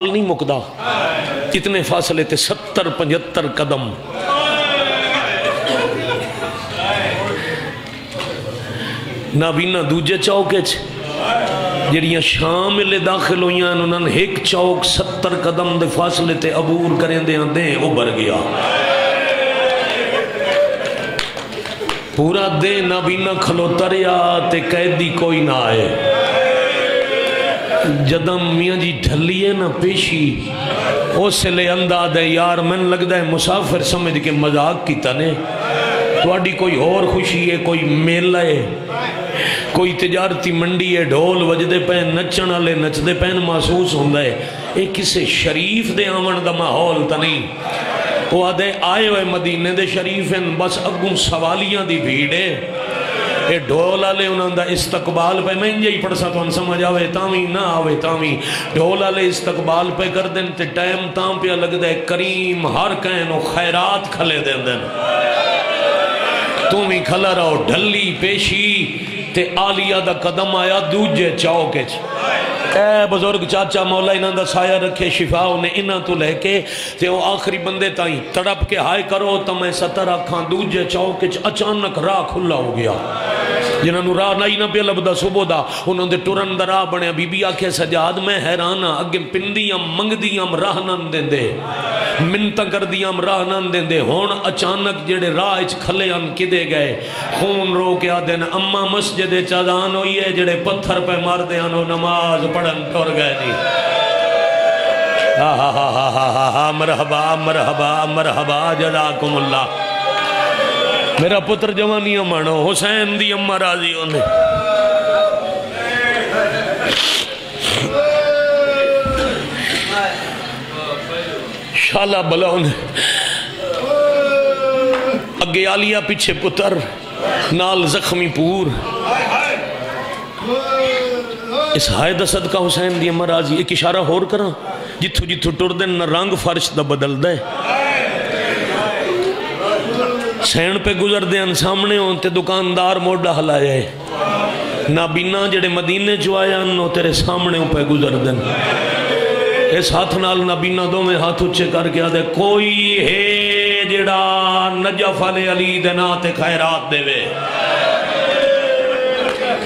نہیں مکدا اتنے فاصلے تے 70-75 قدم نابینا دوجے چوکے جڑیاں شام لے داخل ہوئیاں انہوں نے ایک چوک 70 قدم دے فاصلے تے عبور کریں دیں ابھر گیا پورا دے نابینا کھلوتا رہا تے قیدی کوئی نہ آئے جدم میاں جی ڈھلیے نہ پیشی اس لے انداز ہے یار من لگتا ہے مسافر سمجھ کے مذاق کی تنے تواڈی کوئی اور خوشی ہے کوئی میلہ ہے کوئی تجارتی منڈی ہے ڈھول وجدے پہن نچن والے نچدے پہن محسوس ہوندہ ہے ایک کسے شریف دے آمن دا ماحول تا نہیں وہ آدھے آئے ہوئے مدینے دے شریف ہیں بس اگوں سوالیاں دی بھیڑے اے ڈھول آلے انہوں دا استقبال پہ میں انجھے ہی پڑھسا تو ان سمجھ آوے تامی نہ آوے تامی ڈھول آلے استقبال پہ کر دیں تے ٹائم تام پہ لگ دے کریم ہر کہیں و خیرات کھلے دیں دیں تم ہی کھلا رہو ڈھلی پیشی تے آلیہ دا قدم آیا دوجے چاوکے اے بزرگ چاچا مولا انہاں دا سایہ رکھے شفا انہیں انہاں تو لے کے تے وہ آخری بندے تائیں تڑپ کے ہائے کرو تو میں ستر آکھاں دوجے چاوکے اچانک راہ کھلا ہو گیا جنہاں نو راہ نائی نہ پہ لبدا صبح دا انہوں دے ٹرن دا راہ بنے بی بی آکھے سجاد میں حیرانہ اگے پندیاں منگ دیاں راہ نن دیں دے منتہ کر دیاں راہ نن دیں دے ہون اچانک جڑے راہ اچ کھلے ان کدے گئے خون رو کے آدھیں اممہ مسجد چادان ہوئی ہے جڑے پتھر پہ مار دے انہوں نماز پڑھن ٹور گئے دی مرحبا مرحبا مرحبا جزاکم اللہ میرا پتر جوانیاں مانو حسین دی امہ راضی ہونے شالہ بلاؤں اگے آلیہ پیچھے پتر نال زخمی پور اس حائدہ صدقہ حسین دی امہ راضی ایک اشارہ ہور کرا جتھو جتھو ٹر دن نہ رنگ فرش دا بدل دے سین پہ گزر دیں سامنے ہوں تے دکاندار موڑا ہلا جائے نابینا جڑے مدینے جو آیا انہوں تیرے سامنے ہوں پہ گزر دیں اس ہاتھ نال نابینا دو میں ہاتھ اچھے کر کے آدھے کوئی ہے جڑا نجف علی علی دینا تے خیرات دے وے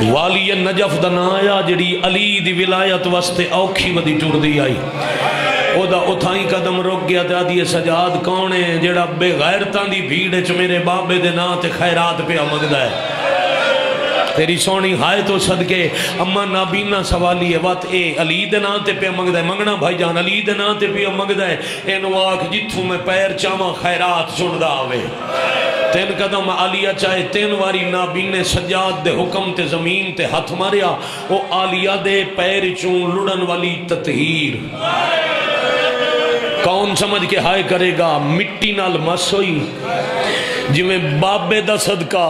والی نجف دنا آیا جڑی علی دی ولایت واسطے اوکھی ودی ٹور دی آئی او دا اتھائیں قدم رک گیا تا دیئے سجاد کونے جڑا بے غیرتان دی بھیڑے چ میرے بابے دے نا تے خیرات پہ آمدہ ہے تیری سونی ہائے تو صدقے اما نابینا سوالی ہے وات اے علی دے نا تے پہ آمدہ ہے منگنا بھائی جان علی دے نا تے پہ آمدہ ہے اے نواک جتھوں میں پیر چاما خیرات سن دا آوے تین قدم آلیہ چاہے تین واری نابینے سجاد دے حکم تے زمین تے ہاتھ ماریا او آلیہ دے پیر چون لڑن والی تطہیر کون سمجھ کے ہائے کرے گا مٹی نال مس ہوئی جی میں بابے دا صدقہ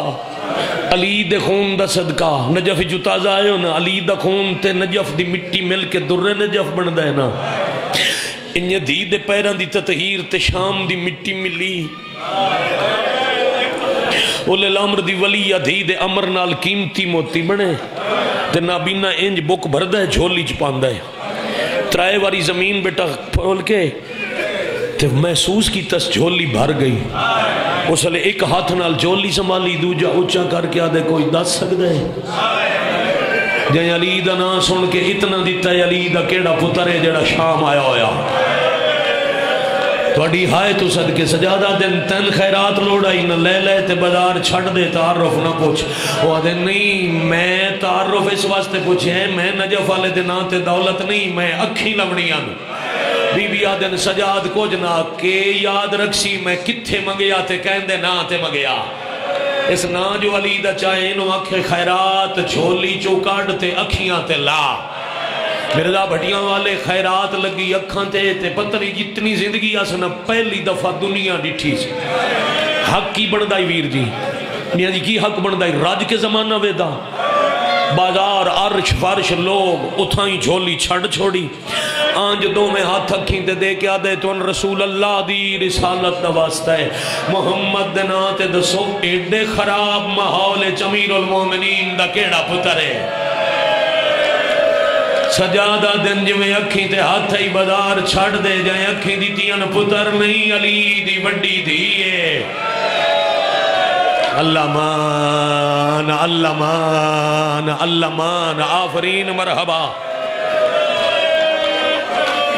علی دے خون دا صدقہ نجف جو تازہ آئے ہو نا علی دا خون تے نجف دی مٹی مل کے در نجف بن دے نا انہیں دی دے پیران دی تطہیر تے شام دی مٹی ملی اولے الامر دی ولی دی دے امر نال قیمتی موتی بنے تے نابینا انج بک بھردہ ہے جھولی چپاندہ ہے ترائے واری زمین بیٹا پھول کے تے محسوس کی تس جھولی بھر گئی اس لئے ایک ہاتھ نال جھولی سنبھالی دوجا اچھا کر کے آدھے کوئی دس سکتا ہے جائیں علی دا نا سن کے اتنا دیتا ہے علی دا کیڑا پتر ہے جڑا شام آیا ہویا توڑی ہائے تو صدقے سجادہ دن تن خیرات لوڑائی نہ لے لے تے بازار چھڑ دے تعارف نہ پوچھ وہ آدھے نہیں میں تعارف اس واسطے پوچھے ہیں میں نجف والے دنہ تے دولت نہیں میں اکھی لبنیاں بی بی آدھن سجاد کو جنا کہ یاد رکھسی میں کتھے مگیا تے کہندے نا تے مگیا اس نا جو علی دا چاہے انہوں آنکھیں خیرات جھولی چوکاڑ تے اکھیاں تے لا مرزا بھٹیاں والے خیرات لگی اکھاں تے پتری جتنی زندگی آسنا پہلی دفعہ دنیا ڈٹھی سی حق کی بندائی ویر جی میاں جی کی حق بندائی راج کے زمانہ ویدہ بازار عرش فرش لوگ اتھائیں جھولی چھڑ چھوڑی آنج دو میں ہاتھ تھکیں تے دے کے آدھے تو ان رسول اللہ دی رسالت دا واسطہ ہے محمد دنا تے دسو ایڈے خراب ماحول چمیر المومنین دا کیڑا پتر ہے سجادہ دن جویں اکھی تے ہاتھ ہی بازار چھڑ دے جائیں اکھی دی تیان پتر نہیں علی دی وڈی دیئے اللہ مان اللہ مان اللہ مان آفرین مرحبا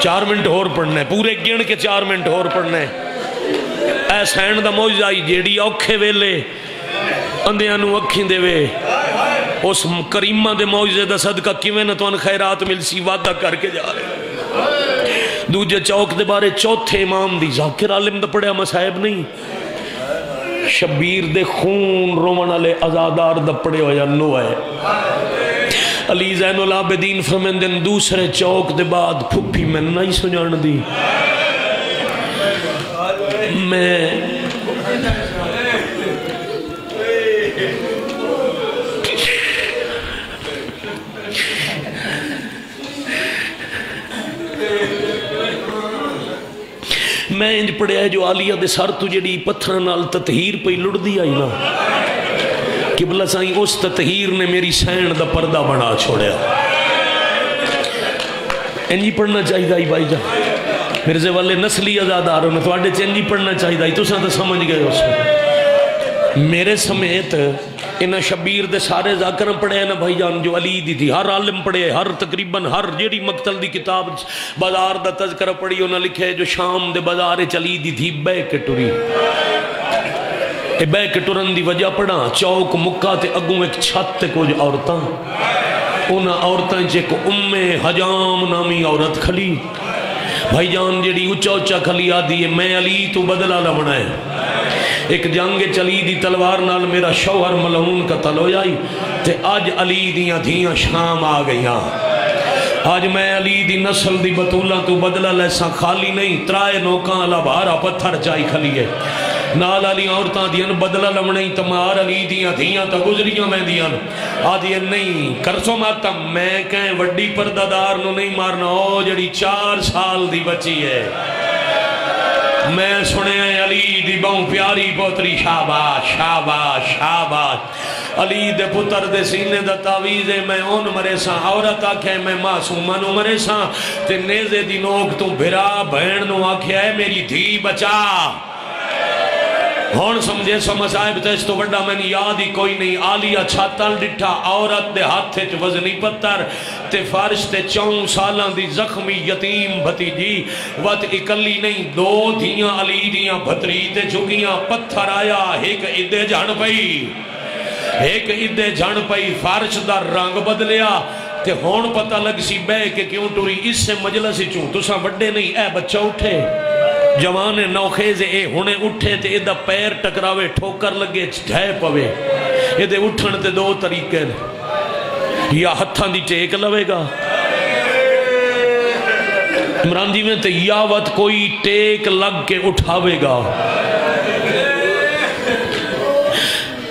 4 منٹ اور پڑھنے پورے گن کے 4 منٹ اور پڑھنے اے سین دا موجزہ آئی جیڑی اوکھے ویلے اندیانو اکھیں دے وے اس کریمہ دے موجزے دا صدقہ کیویں نہ تو ان خیرات مل سی وعدہ کر کے جا رہے دوجہ چوک دے بارے چوتھے امام دی ذاکر عالم دا پڑھیا مسائب نہیں شبیر دے خون رومن علی ازادار دا پڑھے ہو یا نو ہے علی زین العابدین فرمندن دوسرے چوک دے بعد پھپی میں نہیں سنجان دی میں انج پڑھیا ہے جو آلیہ دے سر تو جڑی پتھر نال تطہیر پہ لڑ دی آئی نا قبلہ سائیں اس تطہیر نے میری سین دا پردہ بنا چھوڑیا انجی پڑھنا چاہی دائی بھائی جان مرزے والے نسلی ازادار ہونے تو آڈے چنجی پڑھنا چاہی دائی تو ساتھ سمجھ گئے اس میں میرے سمیت انہا شبیر دے سارے ذاکرم پڑھے ہیں نا بھائی جان جو علی دی تھی ہر عالم پڑھے ہر تقریباً ہر جیڑی مقتل دی کتاب بازار دا تذکرہ پڑھی انہا لکھے جو شام دے بازار چلی دی تھی بے کے ٹوری بے کے ٹورن دی وجہ پڑھا چوک مکہ تے اگوں ایک چھت تے کچھ عورتاں انہا عورتاں چے کو حجام نامی عورت کھلی بھائی جان جیڑی اچھا اچھا کھلی آدھی ہے میں علی تو بدلہ نہ بنائے ایک جنگ چلی دی تلوار نال میرا شوہر ملعون قتل ہو جائی تے آج علی دیاں دھیاں شام آ گئیاں آج میں علی دی نسل دی بطولہ تو بدلہ لیسا خالی نہیں ترائے نوکاں اللہ بھارا پتھر چائی کھلی ہے نال علی عورتاں دیاں بدلہ لمنے تمہار علی دیاں دھیاں تا گزریاں میں دیاں آدھی نہیں کرسو ماتا میں کہیں وڈی پردادار نو نہیں مارنا ہو جڑی 4 سال دی بچی ہے میں سنے ہیں علی دی بہوں پیاری پوتری شاباش شاباش شاباش علی دے پتر دے سینے دا تعویز ہے میں اون مرے ساں عورت آکھے میں معصومانو مرے ساں تے نیزے دی نوک تو بھرا بہن نو آکھے ہے میری دھی بچا ہون سمجھے سو مسائب تیس تو بڑا میں نے یاد ہی کوئی نہیں آلیہ چھاتل ڈٹھا عورت دے ہاتھ تھے وزنی پتر تے فارش تے 4 سالان دی زخمی یتیم بھتی جی وقت اکلی نہیں 2 دھیاں علی دیاں بھتری تے جھگیاں پتھر آیا ایک ادھے جھن پئی فارش دا رنگ بدلیا تے ہون پتہ لگ سی بے کہ کیوں ٹوری اس سے مجلس چوں تو ساں بڑے نہیں اے بچہ اٹھے جوانے نوخیزے اے ہونے اٹھے تے ادھا پیر ٹکراوے ٹھوکر لگے ڈھائے پوے ادھے اٹھن تے 2 طریقے یا ہتھاں دی ٹیک لوے گا عمران جی میں تے یا وقت کوئی ٹیک لگ کے اٹھاوے گا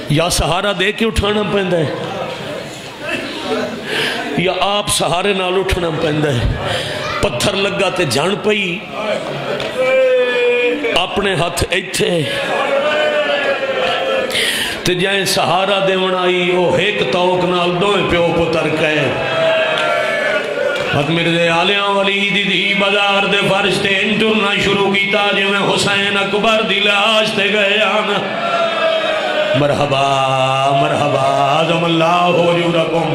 یا سہارا دے کے اٹھانا پہندہ ہے یا آپ سہارے نال اٹھنا پہندہ ہے پتھر لگا تے جان پئی اپنے ہاتھ ایتھے تے جائیں سہارا دیون آئی او ایک توک نال 2 پیو پتر کہے حد مرزے آلیاں ولی دی بازار دے فرش تے انٹرنا شروع کیتا جو میں حسین اکبر دی لاش تے گئے آنا مرحبا مرحبا عظم اللہ حجورکم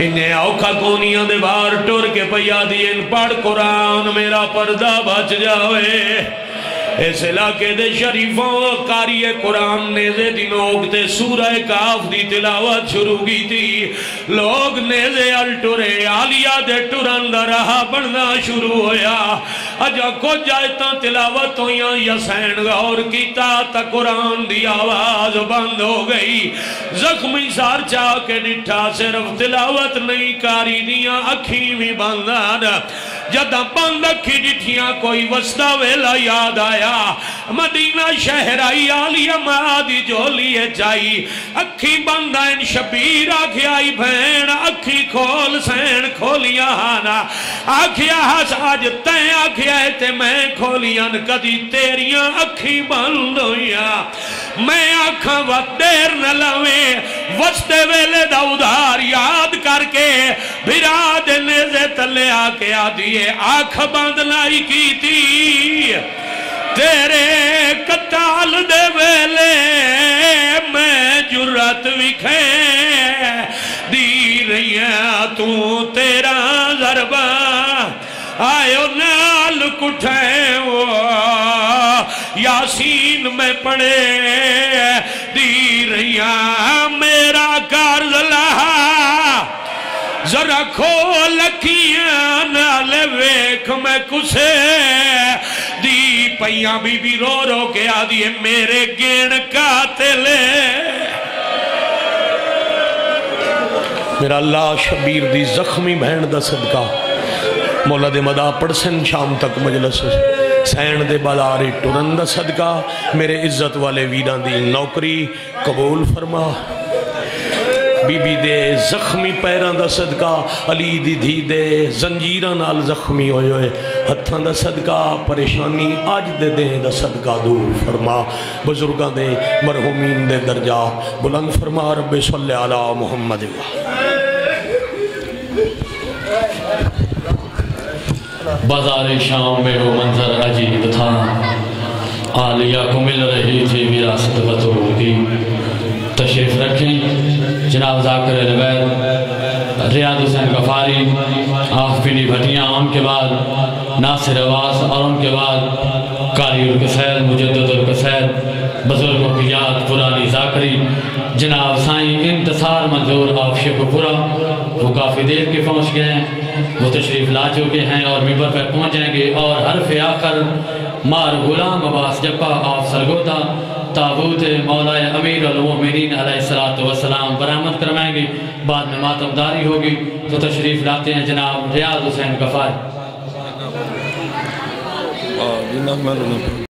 انہیں اوکھا کونیاں دے بار ٹور کے پیا دین پڑھ قرآن میرا پردہ بچ جاوے اس علاقے دے شریفوں قاری قرآن نیزے دی لوگ تے سورہ کاف دی تلاوت شروع کی تھی لوگ نیزے الٹورے آلیہ دے ٹوران دا رہا بڑھنا شروع ہویا اجا کو جائتا تلاوت ہویاں یسین غور کیتا تا قرآن دی آواز بند ہو گئی زخمی سار چاہ کے نٹھا صرف تلاوت نہیں کاری دیاں اکھی بھی بندان جدہ بند اکھی ڈٹھیاں کوئی وسطہ ویلا یاد آیا مدینہ شہر آئی آلیہ مادی جو لیے جائی اکھی بندائن شبیر آکھی آئی بھین اکھی کھول سین کھولیا ہانا آکھیا ہاس آج تین آکھیا ہے تے میں کھولیاں کدی تیریاں اکھی بند ہویا میں آنکھاں وقت دیر نہ لویں وستے ویلے دا ادھار یاد کر کے بھرا دے نیزے تلے آکے آدھیے آنکھ باندھنائی کی تھی تیرے قتال دے ویلے میں جرات وکھے دی رہی ہیں تو تیرا ضربہ آئیو نال کٹھیں وہ یاسین میں پڑے دی رہی ہیں میرا کارز لہا ذرا کھول لکیاں نالے ویکھ میں کسے دی پیاں بی بی رو رو کے آدھی میرے گین قاتلے میرا اللہ شبیر دی زخمی بہن دا صدقہ مولا دے مدہ پڑسن شام تک مجلس سین دے بازاری ٹرن دا صدقہ میرے عزت والے ویران دی نوکری قبول فرما بی بی دے زخمی پیران دا صدقہ علی دی دھی دے زنجیران نال زخمی ہوئے ہوئے ہتھان دا صدقہ پریشانی آج دے دیں دا صدقہ دور فرما بزرگان دے مرحومین دے درجہ بلند فرما رب صلی علی محمد بازار شام میں وہ منظر عجیب تھا عالیہ کو مل رہی تھی وراثت بطول کی تشریف رکھیں جناب ذاکر العبید ریاض حسین غفاری آف بنی بھٹیاں ان کے بعد ناصر عواز اور ان کے بعد قاری القصیر مجدد القصیر بزرگوں کی یاد پرانی ذاکری جناب سائیں انتصار منظور آف شیخ پورا وہ کافی دیر کے پہنچ گئے ہیں وہ تشریف لا چکے ہیں اور ممبر پر پہنچ جائیں گے اور حرف آخر مار غلام عباس جپا آف سرگوتا تابوت مولا امیر المومنین علیہ السلام برآمد کروائیں گے بعد میں ماتمداری ہوگی تو تشریف لاتے ہیں جناب ریاض حسین غفاری